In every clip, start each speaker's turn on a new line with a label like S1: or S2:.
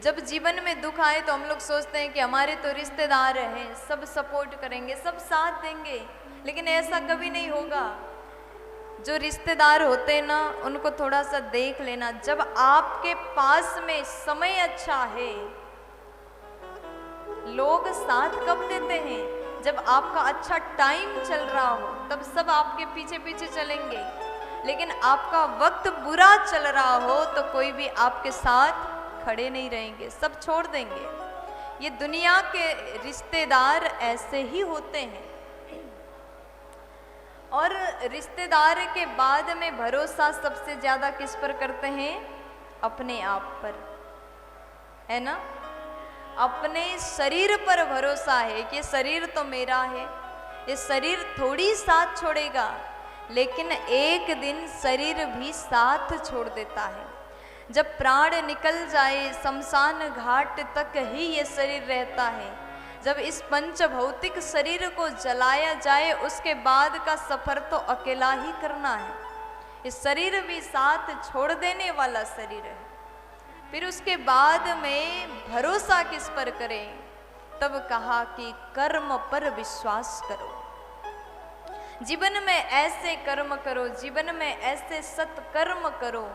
S1: जब जीवन में दुख आए तो हम लोग सोचते हैं कि हमारे तो रिश्तेदार हैं, सब सपोर्ट करेंगे, सब साथ देंगे, लेकिन ऐसा कभी नहीं होगा। जो रिश्तेदार होते हैं ना, उनको थोड़ा सा देख लेना। जब आपके पास में समय अच्छा है, लोग साथ कब देते हैं? जब आपका अच्छा टाइम चल रहा हो, तब सब आपके पीछे पीछे चलेंगे। लेकिन आपका वक्त बुरा चल रहा हो तो कोई भी आपके साथ खड़े नहीं रहेंगे, सब छोड़ देंगे। ये दुनिया के रिश्तेदार ऐसे ही होते हैं। और रिश्तेदार के बाद में भरोसा सबसे ज्यादा किस पर करते हैं? अपने आप पर, है ना? अपने शरीर पर भरोसा है कि शरीर तो मेरा है, ये शरीर थोड़ी साथ छोड़ेगा, लेकिन एक दिन शरीर भी साथ छोड़ देता है। जब प्राण निकल जाए, शमशान घाट तक ही ये शरीर रहता है। जब इस पंच भौतिक शरीर को जलाया जाए, उसके बाद का सफर तो अकेला ही करना है। इस शरीर भी साथ छोड़ देने वाला शरीर है। फिर उसके बाद में भरोसा किस पर करें? तब कहा कि कर्म पर विश्वास करो। जीवन में ऐसे कर्म करो, जीवन में ऐसे सत्कर्म करो,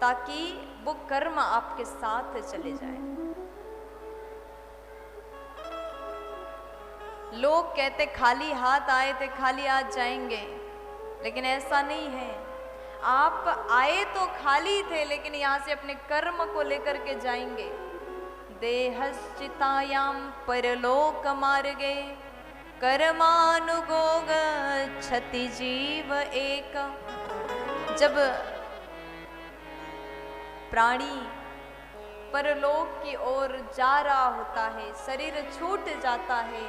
S1: ताकि वो कर्म आपके साथ चले जाए। लोग कहते खाली हाथ आए थे, खाली हाथ जाएंगे, लेकिन ऐसा नहीं है। आप आए तो खाली थे, लेकिन यहाँ से अपने कर्म को लेकर के जाएंगे। देहश्चितायाम परलोक मार्गे कर्मानुगो गच्छति जीव एक। जब प्राणी परलोक की ओर जा रहा होता है, शरीर छूट जाता है,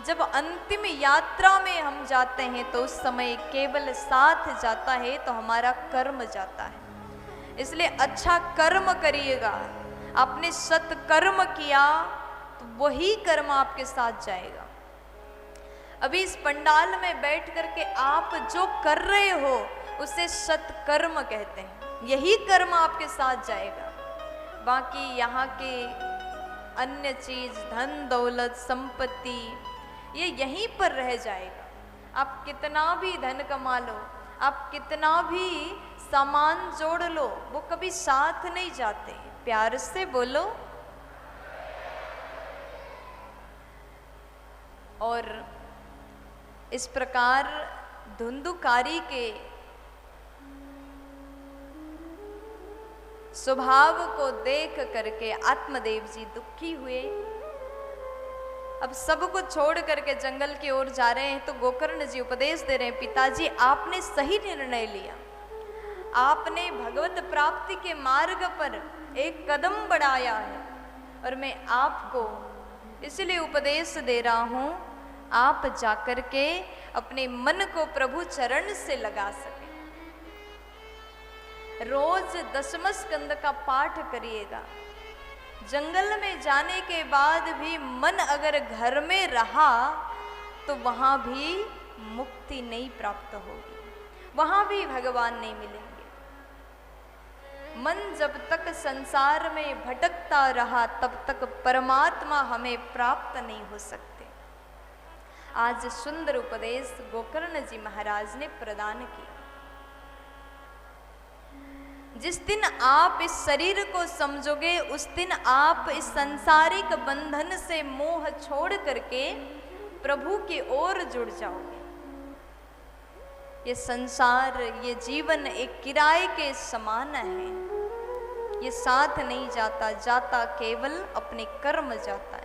S1: जब अंतिम यात्रा में हम जाते हैं तो उस समय केवल साथ जाता है तो हमारा कर्म जाता है। इसलिए अच्छा कर्म करिएगा। आपने सत्कर्म किया तो वही कर्म आपके साथ जाएगा। अभी इस पंडाल में बैठ करके आप जो कर रहे हो उसे सत्कर्म कहते हैं। यही कर्म आपके साथ जाएगा। बाकी यहाँ के अन्य चीज, धन दौलत, संपत्ति, ये यहीं पर रह जाएगा। आप कितना भी धन कमा लो, आप कितना भी सामान जोड़ लो, वो कभी साथ नहीं जाते। प्यार से बोलो। और इस प्रकार धुंधुकारी के स्वभाव को देख करके आत्मदेव जी दुखी हुए। अब सब कुछ छोड़ करके जंगल की ओर जा रहे हैं तो गोकर्ण जी उपदेश दे रहे हैं, पिताजी आपने सही निर्णय लिया। आपने भगवत प्राप्ति के मार्ग पर एक कदम बढ़ाया है और मैं आपको इसलिए उपदेश दे रहा हूं, आप जाकर के अपने मन को प्रभु चरण से लगा सके। रोज दशम स्कंद का पाठ करिएगा। जंगल में जाने के बाद भी मन अगर घर में रहा तो वहां भी मुक्ति नहीं प्राप्त होगी, वहां भी भगवान नहीं मिलेंगे। मन जब तक संसार में भटकता रहा तब तक परमात्मा हमें प्राप्त नहीं हो सकते। आज सुंदर उपदेश गोकर्ण जी महाराज ने प्रदान किया। जिस दिन आप इस शरीर को समझोगे, उस दिन आप इस सांसारिक बंधन से मोह छोड़ करके प्रभु की ओर जुड़ जाओगे। ये संसार, ये जीवन एक किराए के समान है। ये साथ नहीं जाता, जाता केवल अपने कर्म जाता है।